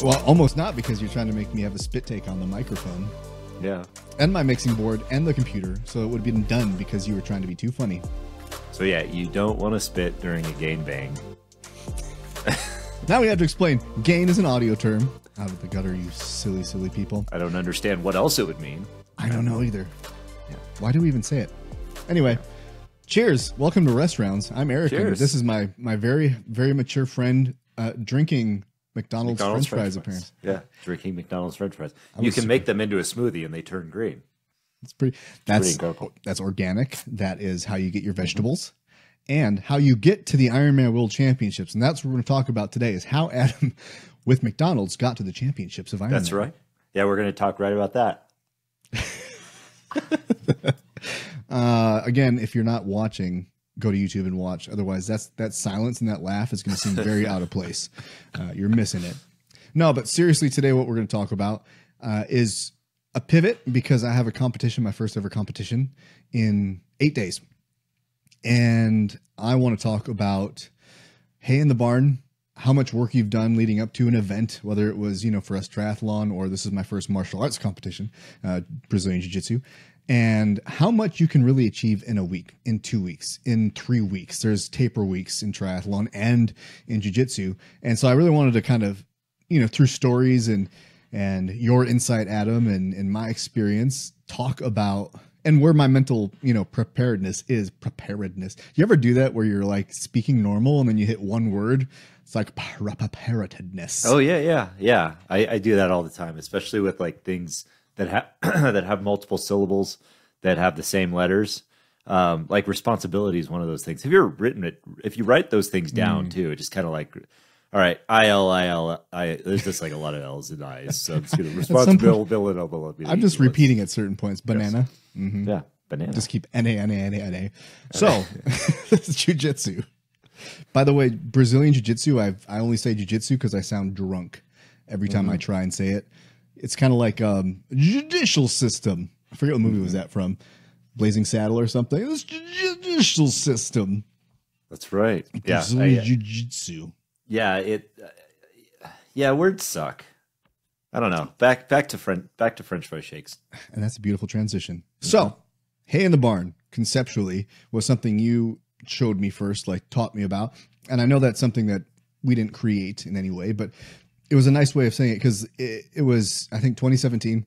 Well, almost not, because you're trying to make me have a spit take on the microphone. Yeah. And my mixing board and the computer. So it would have been done because you were trying to be too funny. So yeah, you don't want to spit during a gain bang. Now we have to explain. Gain is an audio term. Out of the gutter, you silly, silly people. I don't understand what else it would mean. I don't know either. Yeah. Why do we even say it? Anyway, cheers. Welcome to Rest Rounds. I'm Eric. Cheers. And this is my very, very mature friend drinking McDonald's French fries, apparently. Yeah, drinking McDonald's French fries. You can make them into a smoothie and they turn green. That's incredible. That's organic. That is how you get your vegetables. And how you get to the Ironman World Championships. And that's what we're going to talk about today, is how Adam, with McDonald's, got to the championships of Ironman. That's right. Yeah, we're going to talk right about that. Again, if you're not watching, go to YouTube and watch. Otherwise, that silence and that laugh is going to seem very out of place. You're missing it. No, but seriously, today what we're going to talk about is a pivot, because I have a competition, my first ever competition, in 8 days. And I want to talk about hay in the barn, how much work you've done leading up to an event, whether it was, for us triathlon, or this is my first martial arts competition, Brazilian Jiu-Jitsu, and how much you can really achieve in a week, in 2 weeks, in 3 weeks. There's taper weeks in triathlon and in Jiu-Jitsu. And so I really wanted to kind of, through stories and your insight, Adam, and my experience, talk about, and where my mental, preparedness is. Preparedness. You ever do that where you're like speaking normal and then you hit one word? It's like preparedness. Oh yeah. I do that all the time, especially with like things that have that have multiple syllables that have the same letters. Like responsibility is one of those things. Have you ever written it? If you write those things down too, it just kind of like, all right, I. There's just like a lot of L's and I's. So I'm just gonna responsibility. I'm just repeating at certain points. Banana. Yes. Mm-hmm. Yeah, banana. Just keep N-A. So, this is Jiu-Jitsu. By the way, Brazilian Jiu-Jitsu, I only say Jiu-Jitsu because I sound drunk every time I try and say it. It's kind of like judicial system. I forget what movie was that from. Blazing Saddle or something. It's judicial system. That's right. Brazilian Jiu-Jitsu. Yeah, words suck. I don't know. Back to French fry shakes. And that's a beautiful transition. So, hay in the barn, conceptually, was something you showed me first, like taught me about. And I know that's something that we didn't create in any way, but it was a nice way of saying it, because it was, I think, 2017,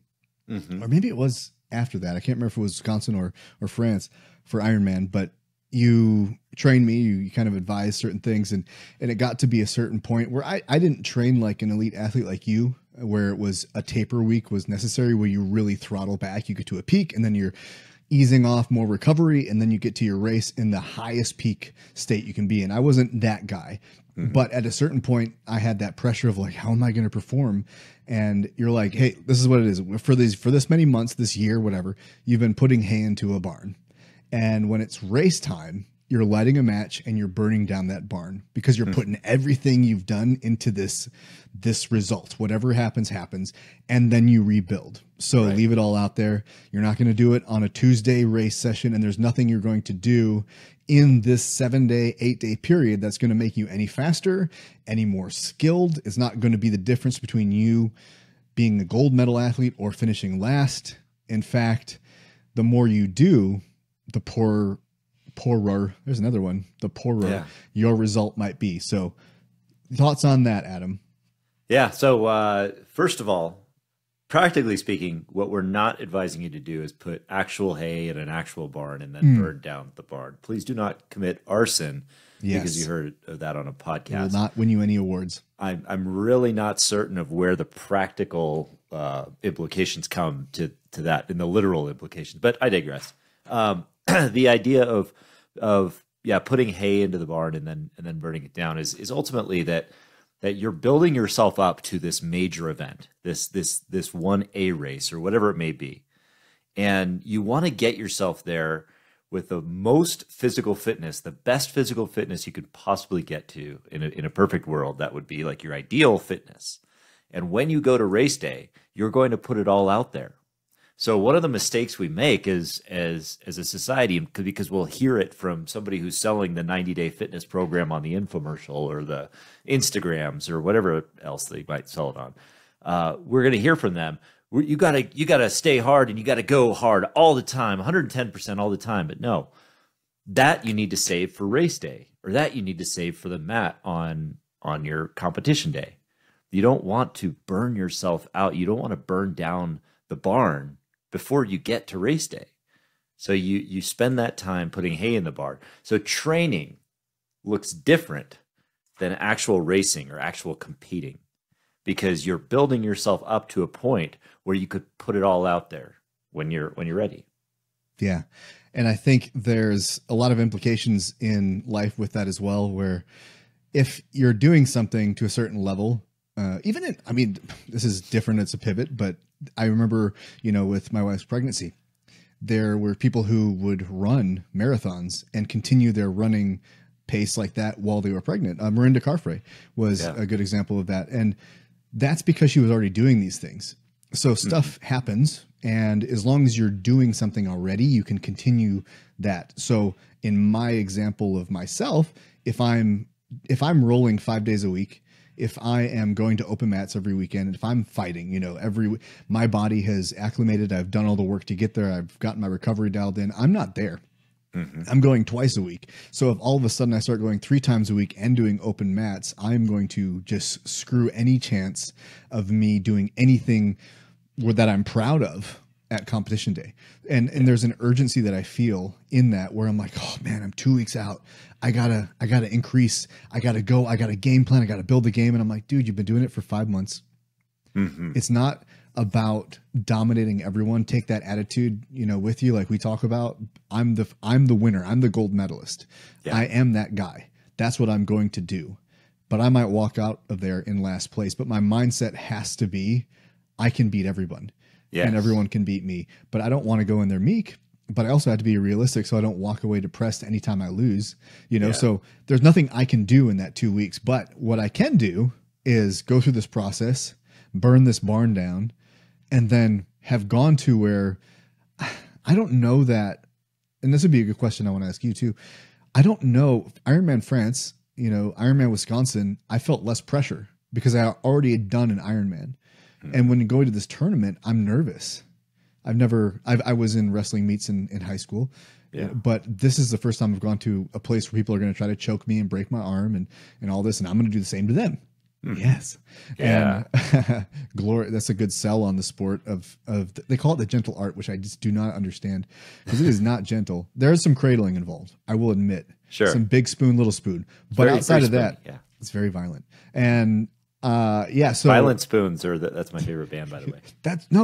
or maybe it was after that. I can't remember if it was Wisconsin or France for Ironman, but you trained me, you kind of advised certain things, and it got to be a certain point where I didn't train like an elite athlete like you, where it was a taper week was necessary, where you really throttle back, you get to a peak, and then you're easing off, more recovery, and then you get to your race in the highest peak state you can be in. I wasn't that guy, but at a certain point, I had that pressure of like, how am I going to perform? And you're like, hey, this is what it is. For this many months, this year, whatever, you've been putting hay into a barn. And when it's race time, you're lighting a match and you're burning down that barn, because you're putting everything you've done into this result. Whatever happens, happens. And then you rebuild. So leave it all out there. You're not going to do it on a Tuesday race session. And there's nothing you're going to do in this 7-day, 8-day period that's going to make you any faster, any more skilled. It's not going to be the difference between you being a gold medal athlete or finishing last. In fact, the more you do, the poorer, there's another one, the poorer your result might be. So thoughts on that, Adam? Yeah. So first of all, practically speaking, what we're not advising you to do is put actual hay in an actual barn and then burn down the barn. Please do not commit arson, because you heard of that on a podcast. It will not win you any awards. I'm really not certain of where the practical implications come to that, in the literal implications, but I digress. The idea of putting hay into the barn and then burning it down is ultimately that you're building yourself up to this major event, this 1A race or whatever it may be. And you want to get yourself there with the most physical fitness, the best physical fitness you could possibly get to in a perfect world. That would be like your ideal fitness. And when you go to race day, you're going to put it all out there. So one of the mistakes we make is as a society, because we'll hear it from somebody who's selling the 90-day fitness program on the infomercial or the Instagrams or whatever else they might sell it on. We're going to hear from them. You gotta stay hard and you gotta go hard all the time, 110% all the time. But no, that you need to save for race day, or that you need to save for the mat on your competition day. You don't want to burn yourself out. You don't want to burn down the barn before you get to race day. So you spend that time putting hay in the barn. So training looks different than actual racing or actual competing, because you're building yourself up to a point where you could put it all out there when you're ready. Yeah. And I think there's a lot of implications in life with that as well, where if you're doing something to a certain level, this is different. It's a pivot, but I remember, with my wife's pregnancy, there were people who would run marathons and continue their running pace like that while they were pregnant. Miranda Carfrey was a good example of that. And that's because she was already doing these things. So stuff happens, and as long as you're doing something already, you can continue that. So in my example of myself, if I'm rolling 5 days a week, if I am going to open mats every weekend, if I'm fighting, my body has acclimated, I've done all the work to get there, I've gotten my recovery dialed in, I'm not there. I'm going twice a week. So if all of a sudden I start going 3 times a week and doing open mats, I'm going to just screw any chance of me doing anything that I'm proud of at competition day. And there's an urgency that I feel in that, where I'm like, oh man, I'm 2 weeks out. I gotta increase. I gotta go. I got a game plan. I gotta build the game. And I'm like, dude, you've been doing it for 5 months. It's not about dominating everyone. Take that attitude, with you. Like we talk about, I'm the winner. I'm the gold medalist. Yeah. I am that guy. That's what I'm going to do. But I might walk out of there in last place. But my mindset has to be, I can beat everyone. Yes. And everyone can beat me. But I don't want to go in there meek. But I also have to be realistic, so I don't walk away depressed anytime I lose. So there's nothing I can do in that 2 weeks. But what I can do is go through this process, burn this barn down, and then have gone to where I don't know that, and this would be a good question I want to ask you too. I don't know, Ironman France, Ironman Wisconsin, I felt less pressure because I already had done an Ironman. And when you go to this tournament, I'm nervous. I was in wrestling meets in high school, but this is the first time I've gone to a place where people are going to try to choke me and break my arm and all this, and I'm going to do the same to them. Yes. Yeah. And glory. That's a good sell on the sport of they call it the gentle art, which I just do not understand, because it is not gentle. There is some cradling involved, I will admit. Sure. Some big spoon, little spoon. But outside of that, it's very violent. And so Violent Spoons that's my favorite band, by the way.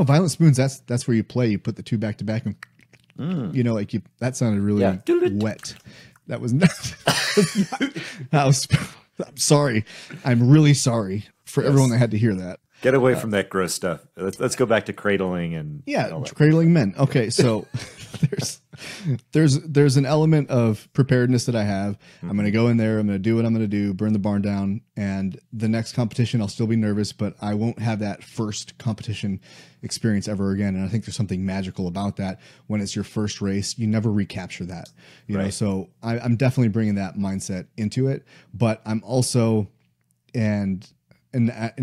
Violent Spoons, that's where you play. You put the two back to back and that sounded really wet. That was not, I'm sorry. I'm really sorry for everyone that had to hear that. Get away from that gross stuff. Let's go back to cradling and cradling men. Okay, so there's an element of preparedness that I have. I'm going to go in there. I'm going to do what I'm going to do. Burn the barn down. And the next competition, I'll still be nervous, but I won't have that first competition experience ever again. And I think there's something magical about that. When it's your first race, you never recapture that. You know. So I'm definitely bringing that mindset into it. But I'm also and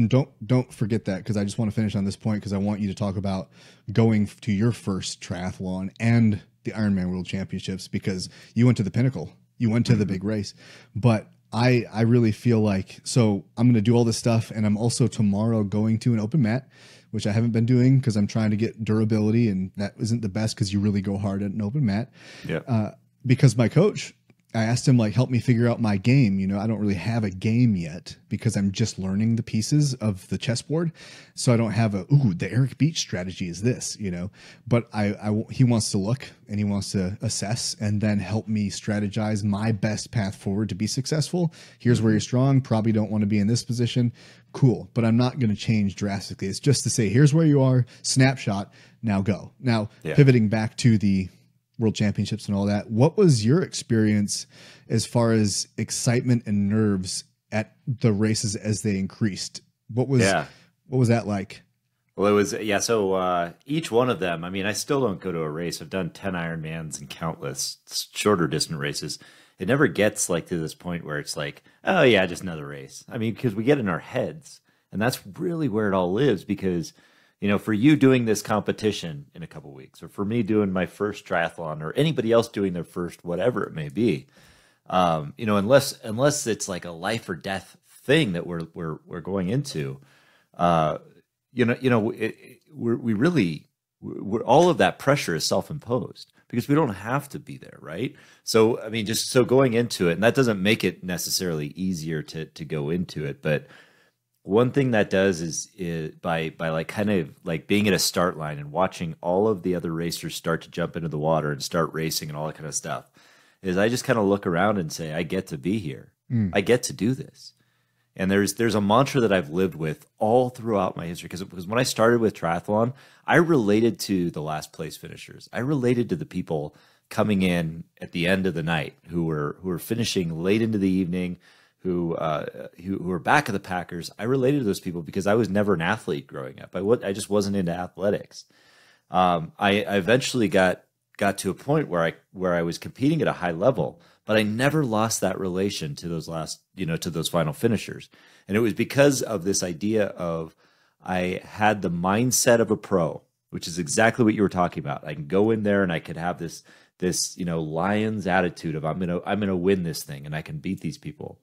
don't forget that, because I just want to finish on this point, because I want you to talk about going to your first triathlon and the Ironman World Championships, because you went to the pinnacle, you went to the big race. But I really feel like, so I'm going to do all this stuff, and I'm also tomorrow going to an open mat, which I haven't been doing because I'm trying to get durability, and that isn't the best because you really go hard at an open mat. Yeah. Because my coach, I asked him, help me figure out my game. I don't really have a game yet because I'm just learning the pieces of the chessboard. So I don't have the Eric Beach strategy is this, but he wants to look and he wants to assess and then help me strategize my best path forward to be successful. Here's where you're strong. Probably don't want to be in this position. Cool. But I'm not going to change drastically. It's just to say, here's where you are, snapshot, now go. Now, pivoting back to the World Championships and all that, what was your experience as far as excitement and nerves at the races as they increased? What was that like? Well, it was, yeah. So each one of them, I mean, I still don't go to a race. I've done 10 Ironmans and countless shorter distant races. It never gets like to this point where it's like, oh yeah, just another race. I mean, because we get in our heads, and that's really where it all lives. Because, you know, for you doing this competition in a couple weeks, or for me doing my first triathlon, or anybody else doing their first whatever it may be, you know, unless it's like a life or death thing that we're going into, we're all of that pressure is self-imposed because we don't have to be there, right? So I mean, just so going into it, and that doesn't make it necessarily easier to go into it, but one thing that does is by like kind of like being at a start line and watching all of the other racers start to jump into the water and start racing and all that kind of stuff, is I just kind of look around and say, I get to be here. I get to do this. And there's a mantra that I've lived with all throughout my history, because when I started with triathlon, I related to the last place finishers. I related to the people coming in at the end of the night who were finishing late into the evening, who were back of the packers. I related to those people because I was never an athlete growing up. I just wasn't into athletics. I eventually got to a point where I was competing at a high level, but I never lost that relation to those to those final finishers. And it was because of this idea of I had the mindset of a pro, which is exactly what you were talking about. I can go in there and I could have this lion's attitude of I'm gonna win this thing and I can beat these people.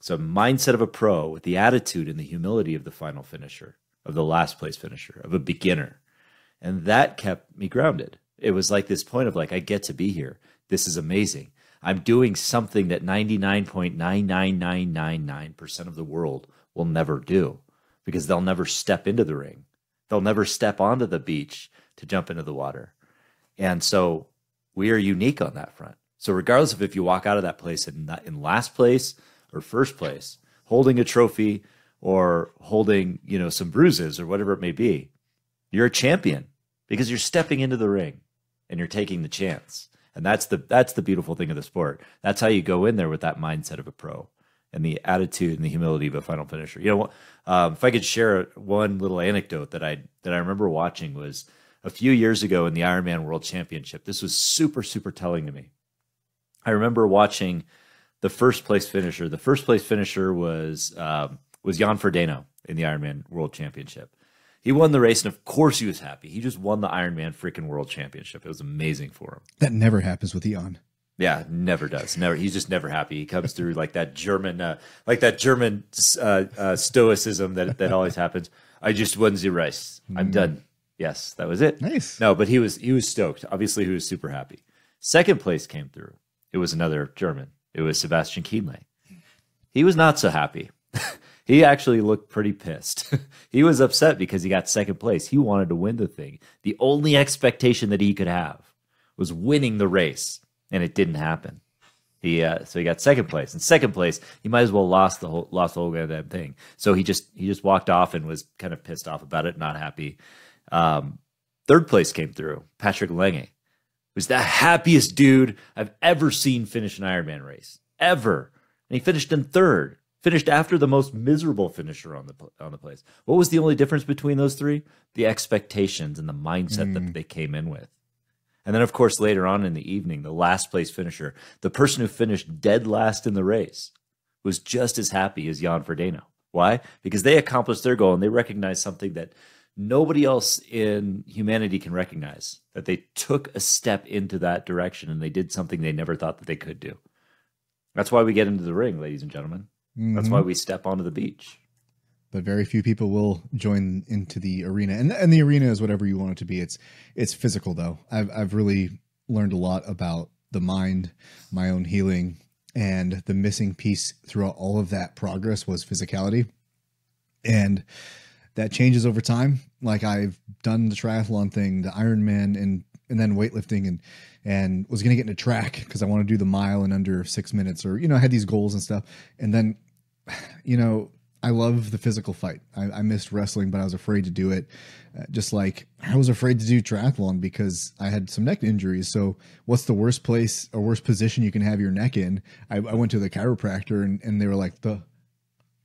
So mindset of a pro with the attitude and the humility of the final finisher, of the last place finisher, of a beginner. And that kept me grounded. It was like this point of like, I get to be here. This is amazing. I'm doing something that 99.99999% of the world will never do, because they'll never step into the ring. They'll never step onto the beach to jump into the water. And so we are unique on that front. So regardless of if you walk out of that place in last place or first place, holding a trophy or holding, some bruises or whatever it may be, you're a champion because you're stepping into the ring and you're taking the chance. And that's the beautiful thing of the sport. That's how you go in there with that mindset of a pro and the attitude and the humility of a final finisher. If I could share one little anecdote that I remember watching, was a few years ago in the Ironman World Championship. This was super, super telling to me. I remember watching the first place finisher. The first place finisher was Jan Frodeno in the Ironman World Championship. He won the race, and of course he was happy. He just won the Ironman freaking World Championship. It was amazing for him. That never happens with Jan. Yeah, never does. Never. He's just never happy. He comes through like that German stoicism that always happens. I just won the race. I'm done. Yes, that was it. Nice. No, but he was stoked. Obviously, he was super happy. Second place came through. It was another German. It was Sebastian Kienle. He was not so happy. He actually looked pretty pissed. He was upset because he got second place. He wanted to win the thing. The only expectation that he could have was winning the race, and it didn't happen. So he got second place. In second place, he might as well lost the whole goddamn thing. So he just walked off and was kind of pissed off about it, not happy. Third place came through. Patrick Lange was the happiest dude I've ever seen finish an Ironman race, ever. And he finished in third. Finished after the most miserable finisher on the place. What was the only difference between those three? The expectations and the mindset that they came in with. And then, of course, later on in the evening, the last place finisher, the person who finished dead last in the race, was just as happy as Jan Frodeno. Why? Because they accomplished their goal and they recognized something that nobody else in humanity can recognize, that they took a step into that direction and they did something they never thought that they could do. That's why we get into the ring, ladies and gentlemen. That's why we step onto the beach. But very few people will join into the arena, and the arena is whatever you want it to be. It's physical though. I've really learned a lot about the mind, my own healing, and the missing piece throughout all of that progress was physicality, and that changes over time. Like I've done the triathlon thing, the Ironman, and then weightlifting, and was going to get into track because I want to do the mile in under 6 minutes, or I had these goals and stuff, and then I love the physical fight. I missed wrestling, but I was afraid to do it. Just like I was afraid to do triathlon because I had some neck injuries. So what's the worst place or worst position you can have your neck in? I went to the chiropractor and they were like the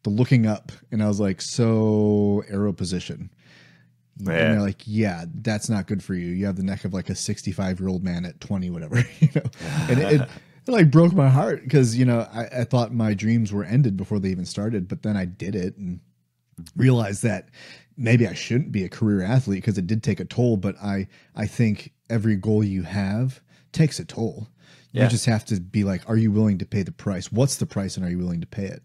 looking up, and I was like, so arrow position. And they're like, yeah, that's not good for you. You have the neck of like a 65-year-old man at 20, whatever, and it like broke my heart because, I thought my dreams were ended before they even started, but then I did it and realized that maybe I shouldn't be a career athlete because it did take a toll. But I think every goal you have takes a toll. Yeah. You just have to be like, are you willing to pay the price? What's the price, and are you willing to pay it?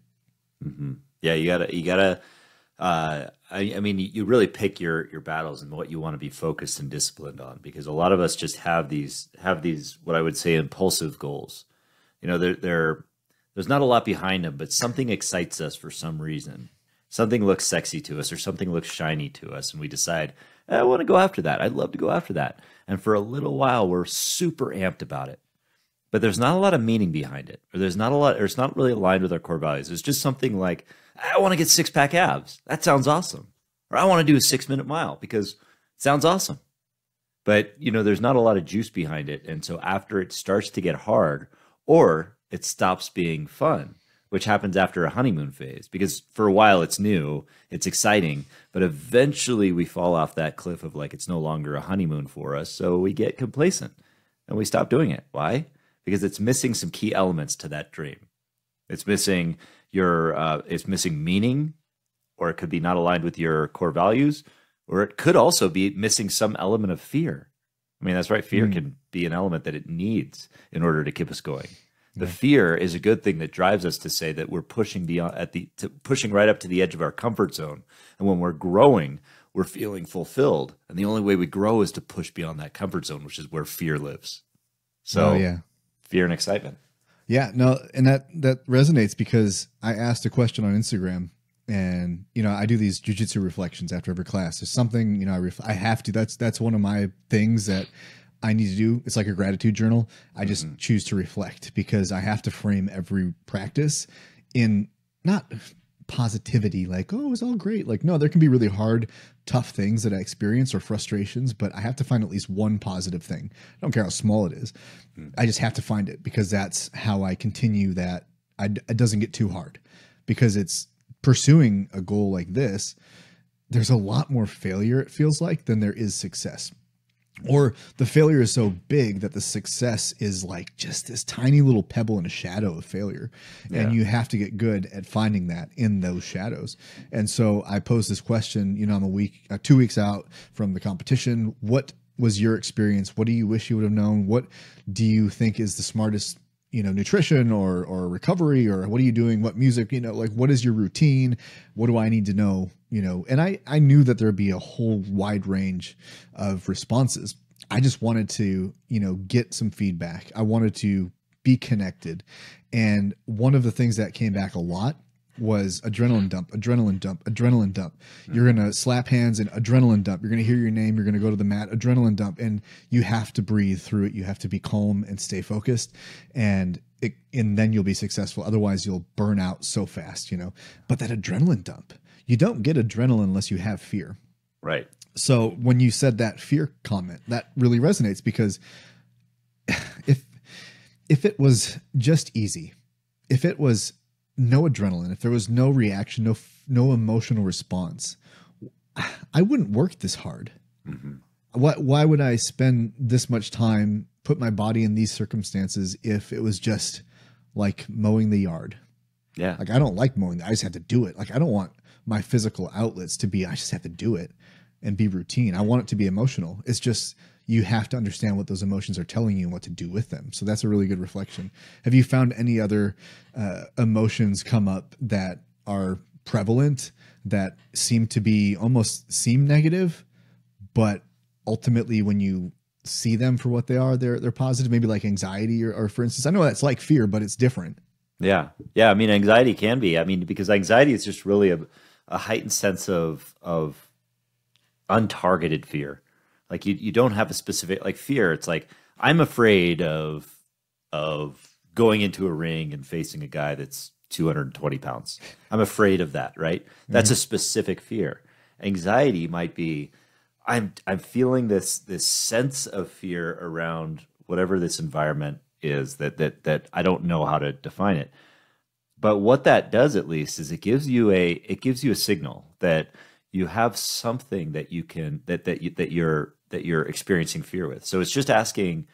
Mm-hmm. Yeah, you gotta. I mean, you really pick your battles and what you want to be focused and disciplined on, because a lot of us just have these what I would say impulsive goals. There's not a lot behind them, but something excites us for some reason. Something looks sexy to us, or something looks shiny to us, and we decide, I want to go after that. I'd love to go after that. And for a little while, we're super amped about it. But there's not a lot of meaning behind it, or it's not really aligned with our core values. It's just something like, I want to get 6-pack abs. That sounds awesome. Or I want to do a 6-minute mile because it sounds awesome. But, there's not a lot of juice behind it. And so after it starts to get hard, or it stops being fun, which happens after a honeymoon phase, because for a while it's new, it's exciting, but eventually we fall off that cliff of like, it's no longer a honeymoon for us. So we get complacent and we stop doing it. Why? Because it's missing some key elements to that dream. It's missing it's missing meaning, or it could be not aligned with your core values, or it could also be missing some element of fear. I mean, that's right. Fear can be an element that it needs in order to keep us going. The fear is a good thing that drives us to say that we're pushing pushing right up to the edge of our comfort zone. And when we're growing, we're feeling fulfilled. And the only way we grow is to push beyond that comfort zone, which is where fear lives. So fear and excitement. Yeah, no, and that resonates because I asked a question on Instagram, and I do these jiu-jitsu reflections after every class. There's something I have to. That's one of my things that I need to do. It's like a gratitude journal. I just choose to reflect because I have to frame every practice in not positivity, like, oh, it was all great. Like, no, there can be really hard, tough things that I experience or frustrations, but I have to find at least one positive thing. I don't care how small it is. I just have to find it because that's how I continue that. It doesn't get too hard, because it's pursuing a goal like this. There's a lot more failure, it feels like, than there is success. Or the failure is so big that the success is like just this tiny little pebble in a shadow of failure. Yeah. And you have to get good at finding that in those shadows. And so I posed this question, I'm 2 weeks out from the competition. What was your experience? What do you wish you would have known? What do you think is the smartest, nutrition or recovery, or what are you doing? What music, like what is your routine? What do I need to know? And I knew that there'd be a whole wide range of responses. I just wanted to, get some feedback. I wanted to be connected. And one of the things that came back a lot was adrenaline dump, adrenaline dump, adrenaline dump. You're going to slap hands and adrenaline dump. You're going to hear your name. You're going to go to the mat, adrenaline dump. And you have to breathe through it. You have to be calm and stay focused. And then you'll be successful. Otherwise you'll burn out so fast, but that adrenaline dump, you don't get adrenaline unless you have fear. Right. So when you said that fear comment, that really resonates, because if it was just easy, if it was no adrenaline, if there was no reaction, no emotional response, I wouldn't work this hard. Mm-hmm. Why would I spend this much time, put my body in these circumstances, if it was just like mowing the yard? Yeah. Like, I don't like mowing. I just have to do it. Like, I don't want my physical outlets to be, I just have to do it and be routine. I want it to be emotional. It's just, you have to understand what those emotions are telling you and what to do with them. So that's a really good reflection. Have you found any other emotions come up that are prevalent, that seem negative, but ultimately when you see them for what they are, they're positive? Maybe like anxiety or for instance, I know that's like fear, but it's different. Yeah. Yeah. I mean, anxiety can be, because anxiety is just really a heightened sense of untargeted fear. Like you don't have a specific, like fear. It's like, I'm afraid of going into a ring and facing a guy that's 220 pounds. I'm afraid of that, right? That's a specific fear. Anxiety might be, I'm feeling this sense of fear around whatever this environment is that I don't know how to define it. But what that does, at least, is it gives you a signal that you have something that you can that you're experiencing fear with. So it's just asking,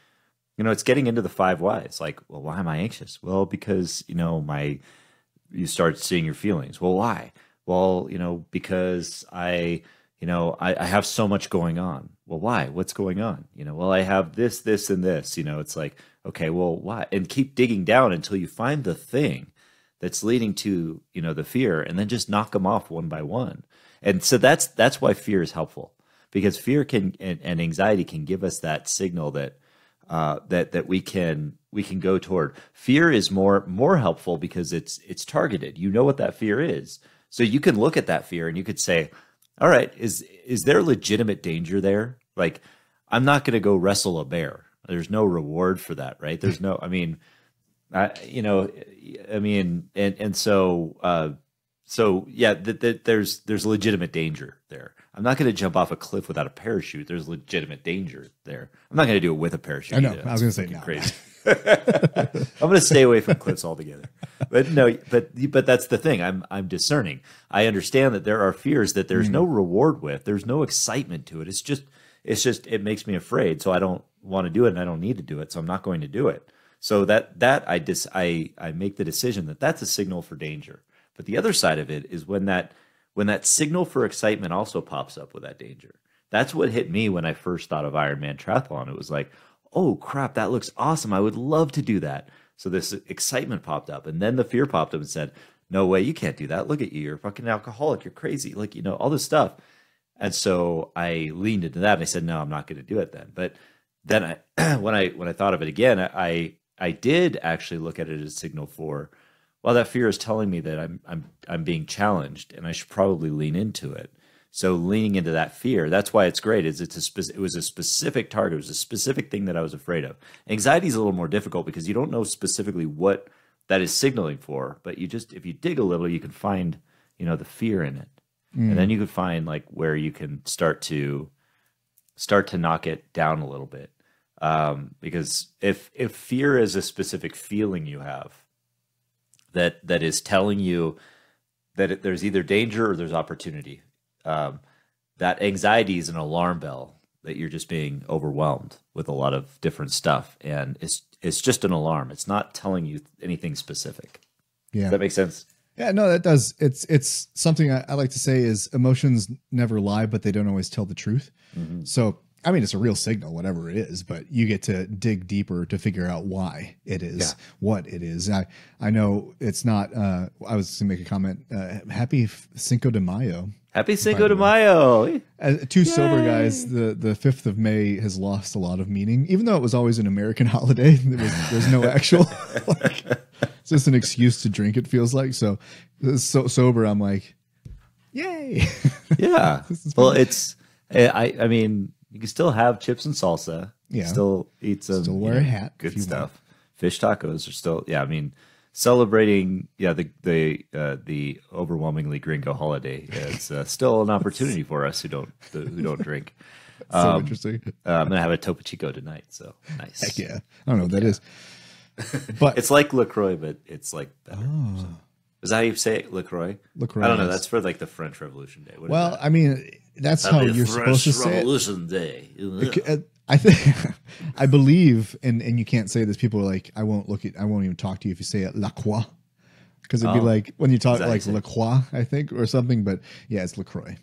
it's getting into the 5 whys. Like, well, why am I anxious? Well, because you start seeing your feelings. Well, why? Well, because I have so much going on. Well, why? What's going on? Well, I have this, and this. It's like, okay, well, why? And keep digging down until you find the thing that's leading to the fear, and then just knock them off one by one. And so that's why fear is helpful, because fear can and anxiety can give us that signal that we can go toward. Fear is more helpful because it's targeted. You know what that fear is, so you can look at that fear and you could say, all right, is there legitimate danger there? Like, I'm not going to go wrestle a bear. There's no reward for that, right? There's no, so yeah, there's legitimate danger there. I'm not going to jump off a cliff without a parachute. There's legitimate danger there. I'm not going to do it with a parachute. I know. Either. I was going to say no. Crazy. I'm going to stay away from cliffs altogether. But no, but that's the thing. I'm discerning. I understand that there are fears that there's no reward with. There's no excitement to it. It's just it makes me afraid. So I don't want to do it, and I don't need to do it. So I'm not going to do it. So that I make the decision that that's a signal for danger. But the other side of it is when that signal for excitement also pops up with that danger. That's what hit me when I first thought of Ironman triathlon. It was like, oh crap, that looks awesome. I would love to do that. So this excitement popped up, and then the fear popped up and said, no way, you can't do that. Look at you. You're a fucking alcoholic. You're crazy. Like, all this stuff. And so I leaned into that and I said, no, I'm not going to do it then. But then when I thought of it again, I did actually look at it as a signal for, well, that fear is telling me that I'm being challenged and I should probably lean into it. So leaning into that fear, that's why it's great. It was a specific target. It was a specific thing that I was afraid of. Anxiety is a little more difficult because you don't know specifically what that is signaling for, but if you dig a little, you can find, the fear in it. And then you could find like where you can start to knock it down a little bit. Because if fear is a specific feeling you have that is telling you that there's either danger or there's opportunity, that anxiety is an alarm bell that you're just being overwhelmed with a lot of different stuff. And it's just an alarm. It's not telling you anything specific. Yeah. Does that make sense? Yeah, no, that does. It's something I like to say is emotions never lie, but they don't always tell the truth. Mm-hmm. So, I mean, it's a real signal, whatever it is, but you get to dig deeper to figure out why it is, what it is. I know it's not, I was going to make a comment, happy Cinco de Mayo. Happy Cinco de Mayo. Two sober guys, the 5th of May has lost a lot of meaning, even though it was always an American holiday. There's no actual, it's just an excuse to drink, it feels like. So sober, I'm like, yay. Yeah. Well, I mean, you can still have chips and salsa. Yeah. Still eat some. Still wear a hat. Good stuff. Want. Fish tacos are still. Yeah. I mean, celebrating. Yeah. The overwhelmingly gringo holiday is still an opportunity for us who don't drink. So interesting. I'm gonna have a Topo Chico tonight. So nice. Heck yeah. I don't know what that is. But it's like LaCroix, but it's like better. Oh. So. Is that how you say it? LaCroix? LaCroix. I don't know. That's for like the French Revolution Day. Well, I mean, that's how you're supposed to say Revolution Day. I think, I believe, and you can't say this. People are like, I won't even talk to you if you say it La Croix, because it'd be like when you talk like La Croix, I think, or something. But yeah, it's LaCroix.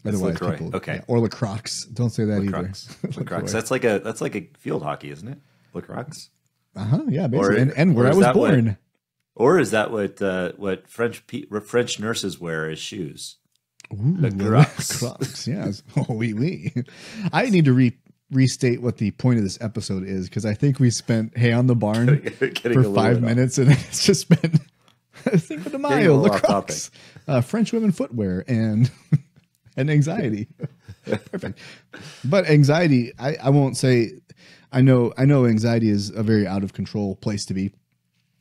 Otherwise, LaCroix. People, okay, or Lacroix. Don't say that either. Lacroix. That's like a field hockey, isn't it? Lacroix. Yeah, basically. And where I was born. Or is that what French nurses wear as shoes? Ooh, Crocs. Yes. Oh, oui. I need to restate what the point of this episode is, because I think we spent Hey on the Barn for 5 minutes, and it's just been Cinco de Mayo, lacrosse, French women footwear, and anxiety. Perfect. But anxiety, I won't say. I know anxiety is a very out of control place to be.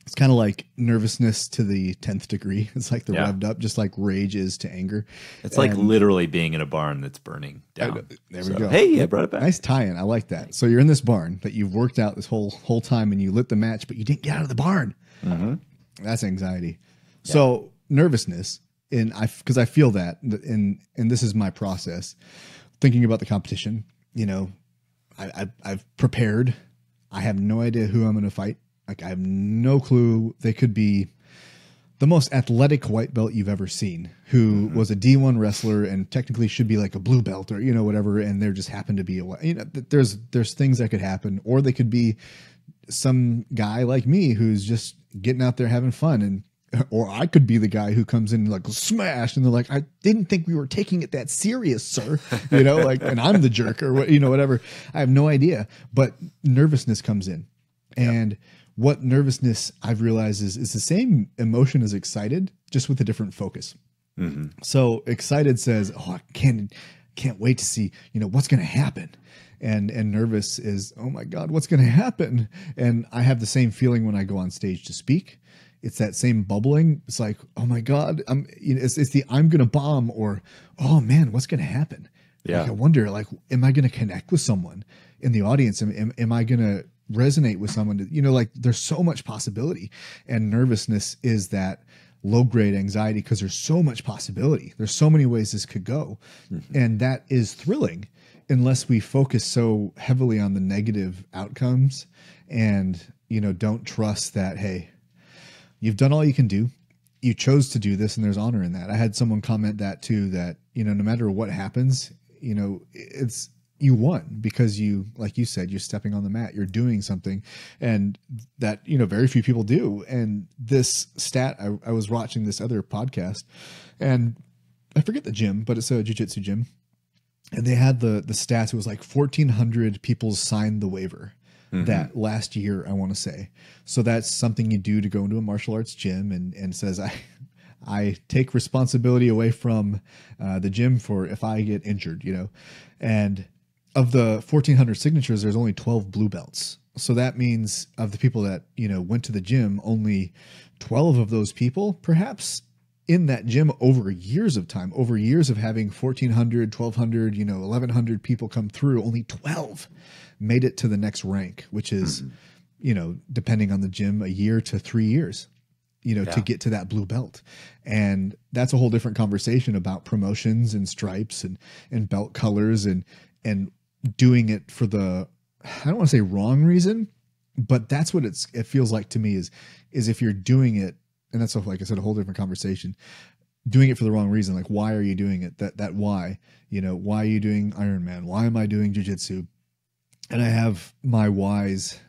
It's kind of like nervousness to the 10th degree. It's like the revved up, just like rage is to anger. It's like literally being in a barn that's burning down. There we go. Hey, I brought it back. Nice tie-in. I like that. So you're in this barn that you've worked out this whole time, and you lit the match, but you didn't get out of the barn. Mm-hmm. That's anxiety. Yeah. So nervousness And because I feel that, and this is my process, thinking about the competition, I've prepared. I have no idea who I'm going to fight. Like, I have no clue. They could be the most athletic white belt you've ever seen, who was a D1 wrestler and technically should be like a blue belt or, whatever. And there just happened to be there's things that could happen, or they could be some guy like me who's just getting out there having fun. Or I could be the guy who comes in like smash, and they're like, I didn't think we were taking it that serious, sir. And I'm the jerk or whatever. I have no idea, but nervousness comes in. And what nervousness I've realized is the same emotion as excited, just with a different focus. So excited says, oh, I can't wait to see, what's going to happen. And nervous is, oh my God, what's going to happen? And I have the same feeling when I go on stage to speak. It's that same bubbling. It's like, oh my God, it's the I'm going to bomb, or, oh man, what's going to happen? Yeah. Like, I wonder, like, am I going to connect with someone in the audience? Am I going to resonate with someone? Like, there's so much possibility, and nervousness is that low grade anxiety because there's so much possibility. There's so many ways this could go. And that is thrilling unless we focus so heavily on the negative outcomes and, don't trust that, hey, you've done all you can do. You chose to do this, and there's honor in that. I had someone comment that too, that, no matter what happens, it's, you won because you, like you said, you're stepping on the mat, you're doing something, and that, very few people do. And this stat, I was watching this other podcast, and I forget the gym, but it's a jiu-jitsu gym. And they had the stats. It was like 1,400 people signed the waiver that last year, I want to say. So that's something you do to go into a martial arts gym and says, I take responsibility away from the gym for if I get injured, and of the 1,400 signatures, there's only 12 blue belts. So that means of the people that, went to the gym, only 12 of those people, perhaps in that gym over years of time, over years of having 1,400, 1,200, 1,100 people come through, only 12 made it to the next rank, which is, depending on the gym, a year to 3 years, to get to that blue belt. And that's a whole different conversation about promotions and stripes and belt colors and doing it for the, I don't want to say wrong reason, but that's what it feels like to me is if you're doing it, and that's, like I said, a whole different conversation, doing it for the wrong reason. Like, why are you doing it? That why, why are you doing Ironman? Why am I doing jiu-jitsu? And I have my whys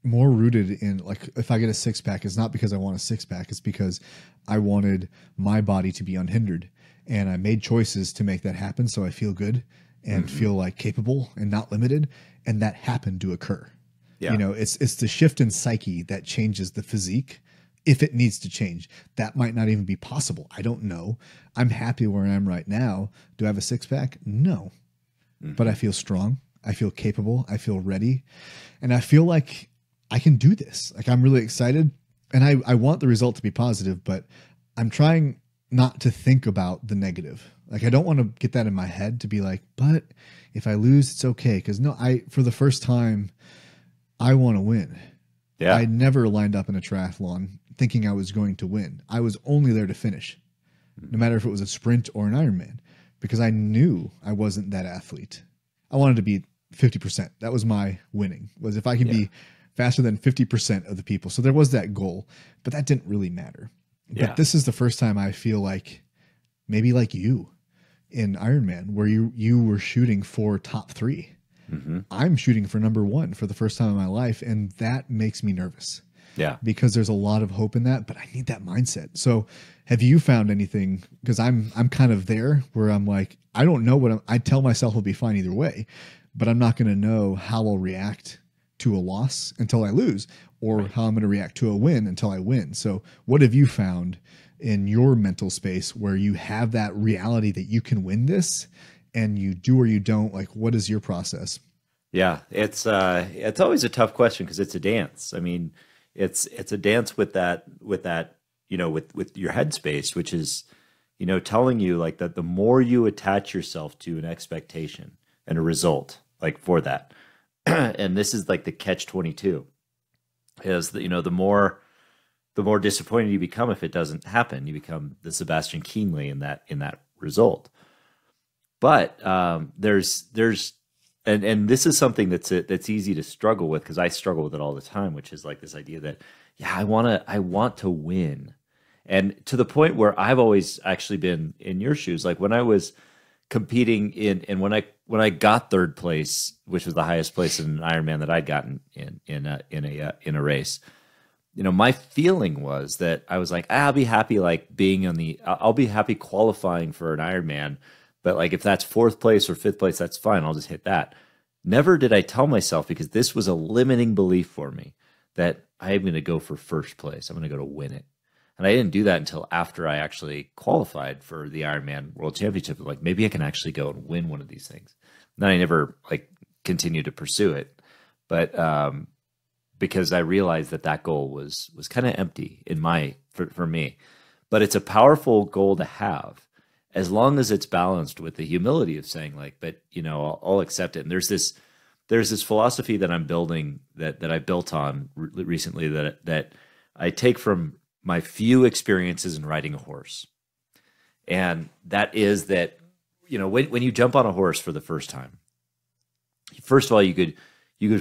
more rooted in, like, if I get a six pack, it's not because I want a six pack. It's because I wanted my body to be unhindered, and I made choices to make that happen. So I feel good and feel like capable and not limited. And that happened to occur. Yeah. It's the shift in psyche that changes the physique. If it needs to change, that might not even be possible. I don't know. I'm happy where I am right now. Do I have a six pack? No, but I feel strong. I feel capable. I feel ready. And I feel like I can do this. Like, I'm really excited, and I want the result to be positive, but I'm trying not to think about the negative. Like, I don't want to get that in my head to be like, but if I lose, it's okay. Cause no, for the first time, I want to win. Yeah. I never lined up in a triathlon thinking I was going to win. I was only there to finish, no matter if it was a sprint or an Ironman, because I knew I wasn't that athlete. I wanted to be 50%. That was my winning, was if I could be faster than 50% of the people. So there was that goal, but that didn't really matter. But this is the first time I feel like, maybe like you in Ironman, where you were shooting for top 3. I'm shooting for number 1 for the first time in my life. And that makes me nervous. Yeah. Because there's a lot of hope in that, but I need that mindset. So have you found anything? Because I'm kind of there where I'm like, I don't know I tell myself I'll be fine either way, but I'm not going to know how I'll react to a loss until I lose, or how I'm going to react to a win until I win. So what have you found in your mental space where you have that reality that you can win this, and you do or you don't? Like, what is your process? Yeah, it's always a tough question because it's a dance. I mean, it's a dance with that, with your headspace, which is, telling you like that the more you attach yourself to an expectation and a result, like for that, and this is like the catch-22, is that, the more the more disappointed you become if it doesn't happen. You become the Sebastian Kienle in that result. But there's and this is something that's easy to struggle with, because I struggle with it all the time, which is like this idea that I want to win, and to the point where I've always actually been in your shoes. Like when I was competing and when I got third place, which was the highest place in an Ironman that I'd gotten in a race. My feeling was that I was like, I'll be happy I'll be happy qualifying for an Ironman, but like if that's fourth place or fifth place, that's fine. I'll just hit that. Never did I tell myself, because this was a limiting belief for me, that I am going to go for first place. I'm going to go to win it. And I didn't do that until after I actually qualified for the Ironman World Championship. Like, maybe I can actually go and win one of these things. And then I never continued to pursue it. But because I realized that goal was kind of empty for me. But it's a powerful goal to have, as long as it's balanced with the humility of saying but I'll accept it. And there's this philosophy that I'm building that I built on recently that I take from my few experiences in riding a horse. And that is that, when you jump on a horse for the first time, first of all, you could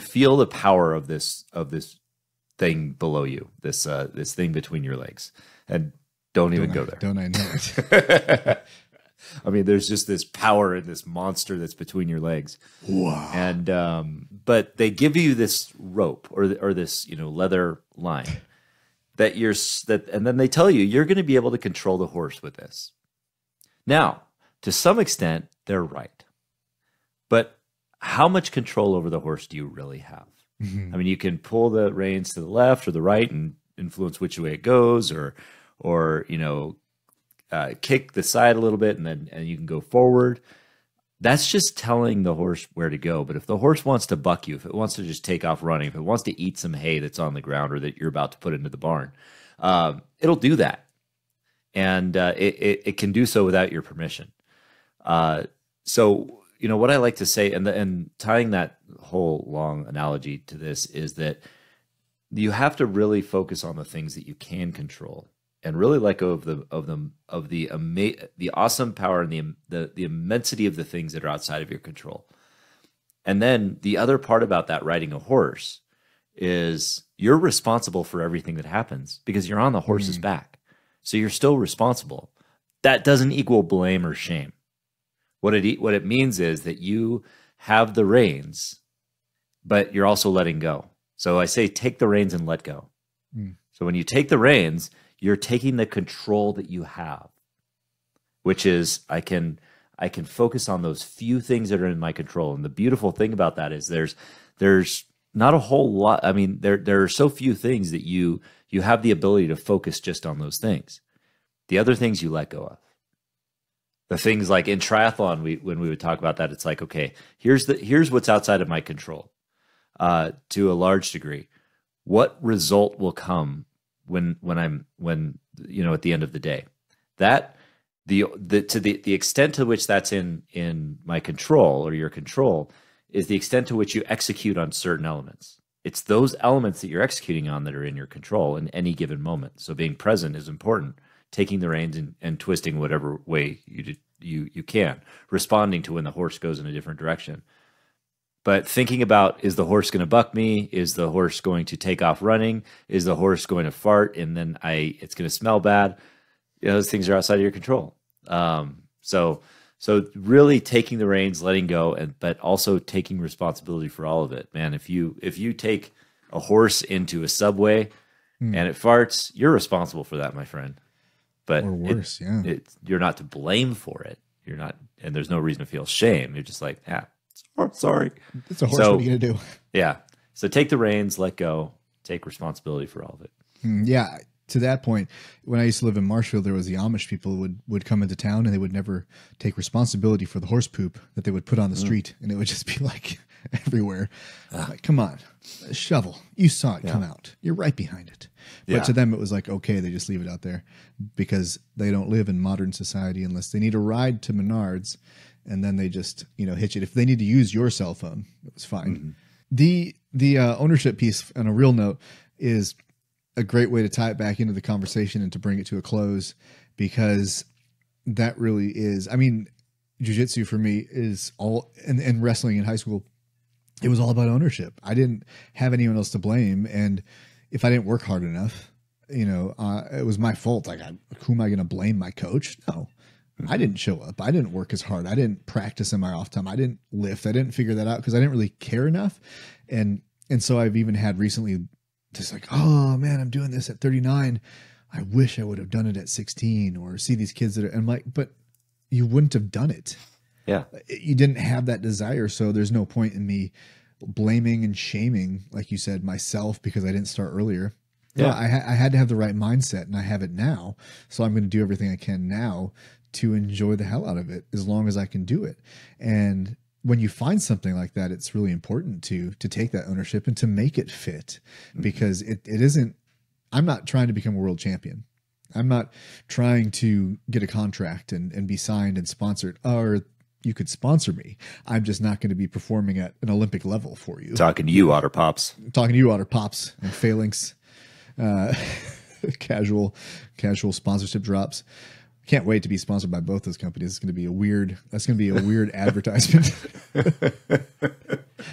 feel the power of this thing below you, this thing between your legs. And don't even go there. Don't I know it? I mean, there's just this power in this monster that's between your legs. Wow. And but they give you this rope or this leather line and then they tell you you're going to be able to control the horse with this. Now, to some extent, they're right, but how much control over the horse do you really have? Mm-hmm. I mean, you can pull the reins to the left or the right and influence which way it goes, or kick the side a little bit and you can go forward. That's just telling the horse where to go. But if the horse wants to buck you, if it wants to just take off running, if it wants to eat some hay that's on the ground or that you're about to put into the barn, it'll do that. And it can do so without your permission. So, what I like to say, and tying that whole long analogy to this, is that you have to really focus on the things that you can control, and really let go of the awesome power and the immensity of the things that are outside of your control. And then the other part about that riding a horse is you're responsible for everything that happens, because you're on the horse's back. So you're still responsible. That doesn't equal blame or shame. What it means is that you have the reins, but you're also letting go. So I say take the reins and let go. So when you take the reins, you're taking the control that you have, which is I can focus on those few things that are in my control. And the beautiful thing about that is there's not a whole lot. I mean, there are so few things that you have the ability to focus just on those things. The other things you let go of. The things like in triathlon, when we would talk about that, it's like, okay, here's what's outside of my control, to a large degree. What result will come when at the end of the day? That the extent to which that's in my control or your control is the extent to which you execute on certain elements. It's those elements that you're executing on that are in your control in any given moment. So being present is important. Taking the reins and twisting whatever way you can, responding to when the horse goes in a different direction. But thinking about, is the horse going to buck me? Is the horse going to take off running? Is the horse going to fart and then it's going to smell bad? Those things are outside of your control. So really taking the reins, letting go, but also taking responsibility for all of it. Man, if you take a horse into a subway and it farts, you're responsible for that, my friend. But or worse, you're not to blame for it. You're not, and there's no reason to feel shame. You're just like, sorry. It's a horse. What are you gonna do? Yeah. So take the reins, let go, take responsibility for all of it. Yeah. To that point, when I used to live in Marshfield, there was the Amish people would come into town and they would never take responsibility for the horse poop that they would put on the street, and it would just be like everywhere. Like, come on, a shovel. You saw it come out. You're right behind it. But to them, it was like, okay, they just leave it out there because they don't live in modern society unless they need a ride to Menards, and then they just hitch it. If they need to use your cell phone, it was fine. The ownership piece on a real note is a great way to tie it back into the conversation and to bring it to a close, because that really is, I mean, jiu-jitsu for me is all, and wrestling in high school, it was all about ownership. I didn't have anyone else to blame. And if I didn't work hard enough, you know, it was my fault. Like, who am I going to blame? My coach? No, I didn't show up. I didn't work as hard. I didn't practice in my off time. I didn't lift. I didn't figure that out because I didn't really care enough. And so I've even had recently just like, oh man, I'm doing this at 39. I wish I would have done it at 16, or see these kids that are, I'm like, but you wouldn't have done it. Yeah. You didn't have that desire. So there's no point in me blaming and shaming, like you said, myself because I didn't start earlier. Yeah. No, I had to have the right mindset, and I have it now. So I'm going to do everything I can now to enjoy the hell out of it as long as I can do it. And when you find something like that, it's really important to take that ownership and to make it fit, because it isn't, I'm not trying to become a world champion. I'm not trying to get a contract and be signed and sponsored, or you could sponsor me. I'm just not going to be performing at an Olympic level for you. Talking to you, Otter Pops. Talking to you, Otter Pops and Phalanx. Casual sponsorship drops. Can't wait to be sponsored by both those companies. It's going to be a weird advertisement.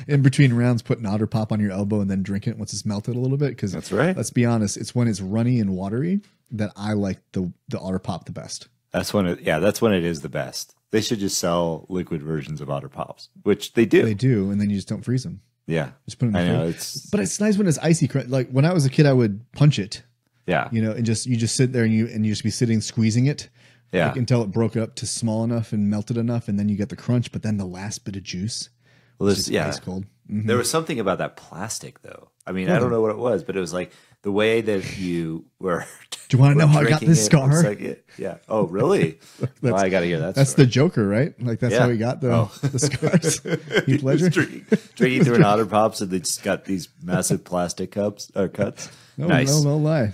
In between rounds, put an Otter Pop on your elbow and then drink it once it's melted a little bit. Because that's right. Let's be honest, it's when it's runny and watery that I like the Otter Pop the best. That's when it is the best. They should just sell liquid versions of Otter Pops, which they do. They do, and then you just don't freeze them. Yeah, just put them in the fridge. But it's nice when it's icy. Like when I was a kid, I would punch it. Yeah, you know, and you just sit there and you just be sitting squeezing it. Yeah, like, until it broke up to small enough and melted enough, and then you get the crunch. But then the last bit of juice. Well, this ice cold. Mm-hmm. There was something about that plastic, though. I mean, I don't know what it was, but it was like the way that you were. Do you want to know how I got this scar? Like yeah. Oh, really? Well, I got to hear that. That's story. The Joker, right? Like that's how he got the scars. Heath Ledger drinking through an Otter Pops, and they just got these massive plastic cups or cuts. No, nice. No lie.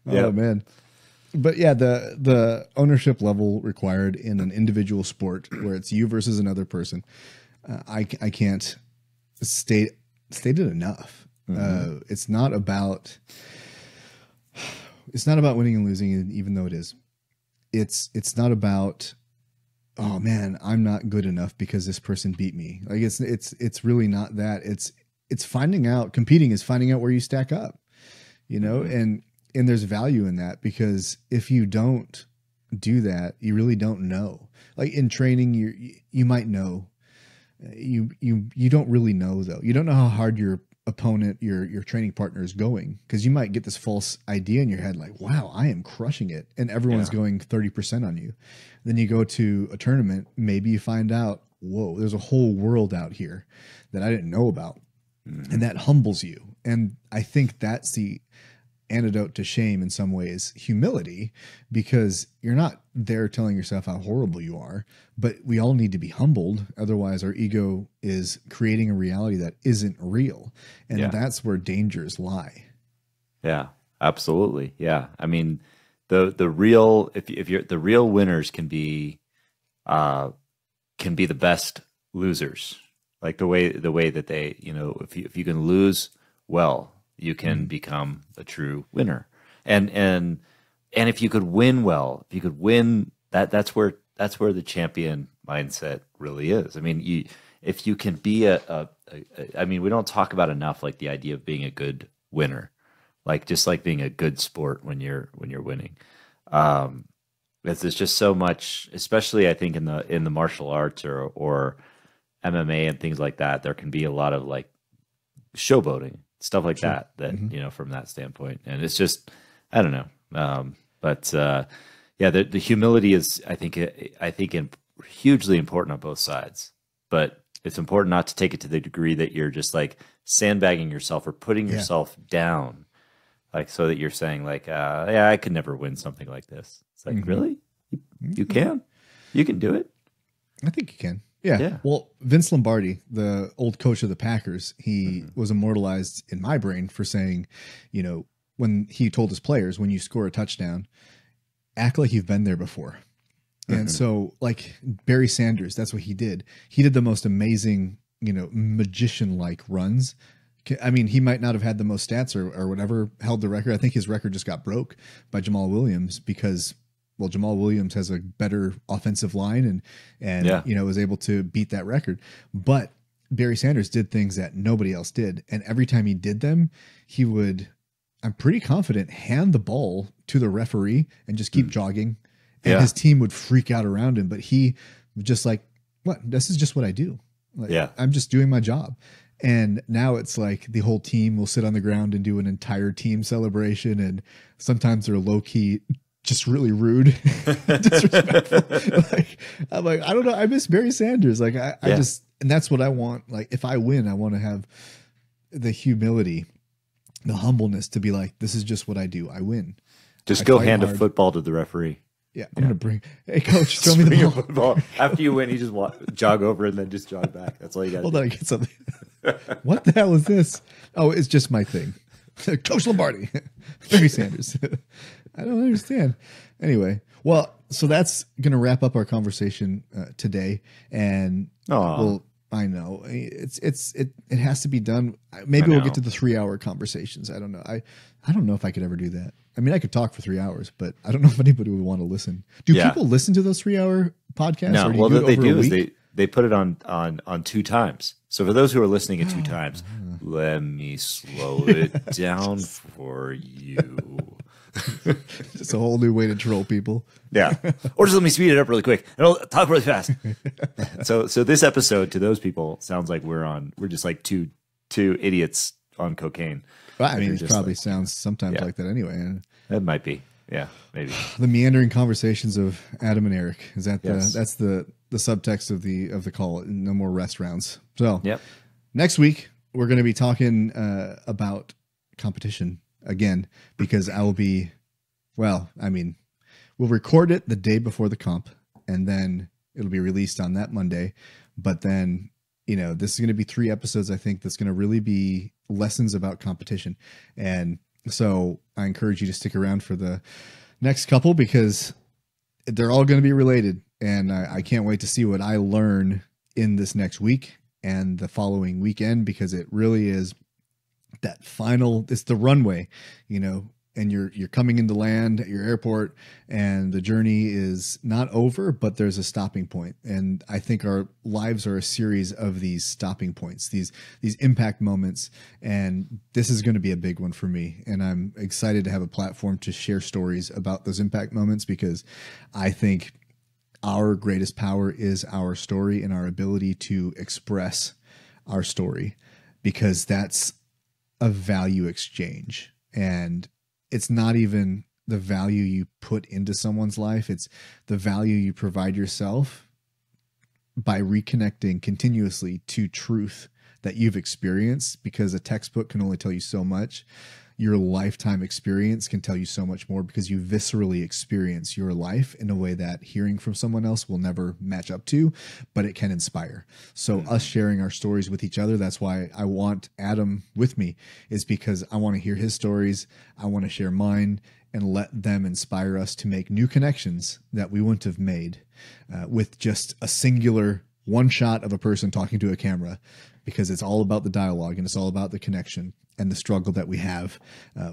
Oh man. But yeah, the ownership level required in an individual sport where it's you versus another person, I can't state it enough. Mm-hmm. It's not about winning and losing, even though it is. It's not about, oh man, I'm not good enough because this person beat me. Like it's really not that. It's finding out. Competing is finding out where you stack up, you know, and there's value in that, because if you don't do that, you really don't know. Like in training, you might know. You don't really know though. You don't know how hard your opponent, your training partner is going, because you might get this false idea in your head like, wow, I am crushing it, and everyone's going 30% on you. Then you go to a tournament, maybe you find out, whoa, there's a whole world out here that I didn't know about. Mm-hmm. And that humbles you. And I think that's the antidote to shame in some ways, humility, because you're not there telling yourself how horrible you are, but we all need to be humbled. Otherwise our ego is creating a reality that isn't real. And that's where dangers lie. Yeah, absolutely. Yeah. I mean, the real, if you're the real winners can be the best losers. Like the way that they, you know, if you can lose well, you can become a true winner. And if you could win well, if you could win, that's where the champion mindset really is. I mean, if you can be I mean, we don't talk about enough, like the idea of being a good winner, like just like being a good sport when you're winning. There's just so much, especially I think in the martial arts or MMA and things like that, there can be a lot of like showboating, stuff like that, you know, from that standpoint. And it's just, I don't know. The humility is, I think hugely important on both sides, but it's important not to take it to the degree that you're just like sandbagging yourself or putting yourself down. Like, so that you're saying like, I could never win something like this. It's like, really? You can do it. I think you can. Yeah. Well, Vince Lombardi, the old coach of the Packers, he was immortalized in my brain for saying, you know, when he told his players, when you score a touchdown, act like you've been there before. And so like Barry Sanders, that's what he did. He did the most amazing, you know, magician-like runs. I mean, he might not have had the most stats or whatever, held the record. I think his record just got broke by Jamal Williams because, well, Jamal Williams has a better offensive line and you know, was able to beat that record. But Barry Sanders did things that nobody else did. And every time he did them, he would, I'm pretty confident, hand the ball to the referee and just keep jogging. And his team would freak out around him. But he was just like, what? This is just what I do. Like, I'm just doing my job. And now it's like the whole team will sit on the ground and do an entire team celebration. And sometimes they're low key, just really rude, disrespectful. I'm like, I don't know. I miss Barry Sanders. Like I just, and that's what I want. Like if I win, I want to have the humility, the humbleness to be like, this is just what I do. I win. Just go hand a football to the referry. Yeah, I'm gonna bring. Hey, coach, throw me the ball. After you win, you just jog over and then just jog back. That's all you got. Hold on, I get something. What the hell is this? Oh, it's just my thing. Coach Lombardi, Barry Sanders. I don't understand. Anyway, well, so that's gonna wrap up our conversation today. And well, I know it has to be done. Maybe we'll get to the 3-hour conversations. I don't know. I don't know if I could ever do that. I mean, I could talk for 3 hours, but I don't know if anybody would want to listen. Do people listen to those 3-hour podcasts? No. Well, what they do is they put it on 2 times. So for those who are listening at 2 times, let me slow it down for you. It's a whole new way to troll people. Yeah. Or just let me speed it up really quick and I'll talk really fast. So this episode to those people sounds like we're just like two idiots on cocaine. Well, I mean, it probably sounds sometimes like that anyway. It might be. Yeah, maybe. The meandering conversations of Adam and Eric. Is that that's the subtext of the call. No more rest rounds. So next week we're going to be talking about competition again, because I will be, well, I mean, we'll record it the day before the comp and then it'll be released on that Monday. But then, you know, this is going to be 3 episodes, I think, that's going to really be lessons about competition. And so I encourage you to stick around for the next couple because they're all going to be related. And I can't wait to see what I learn in this next week and the following weekend, because it really is that final, it's the runway, you know, and you're coming into land at your airport and the journey is not over, but there's a stopping point. And I think our lives are a series of these stopping points, these impact moments. And this is going to be a big one for me. And I'm excited to have a platform to share stories about those impact moments, because I think our greatest power is our story and our ability to express our story, because that's a value exchange. And it's not even the value you put into someone's life. It's the value you provide yourself by reconnecting continuously to truth that you've experienced, because a textbook can only tell you so much. Your lifetime experience can tell you so much more, because you viscerally experience your life in a way that hearing from someone else will never match up to, but it can inspire. So us sharing our stories with each other, that's why I want Adam with me, is because I want to hear his stories. I want to share mine and let them inspire us to make new connections that we wouldn't have made with just a singular one shot of a person talking to a camera, because it's all about the dialogue and it's all about the connection and the struggle that we have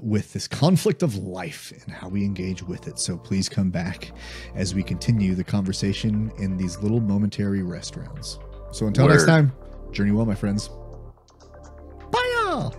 with this conflict of life and how we engage with it. So please come back as we continue the conversation in these little momentary rest rounds. So until next time, journey well, my friends. Bye, y'all.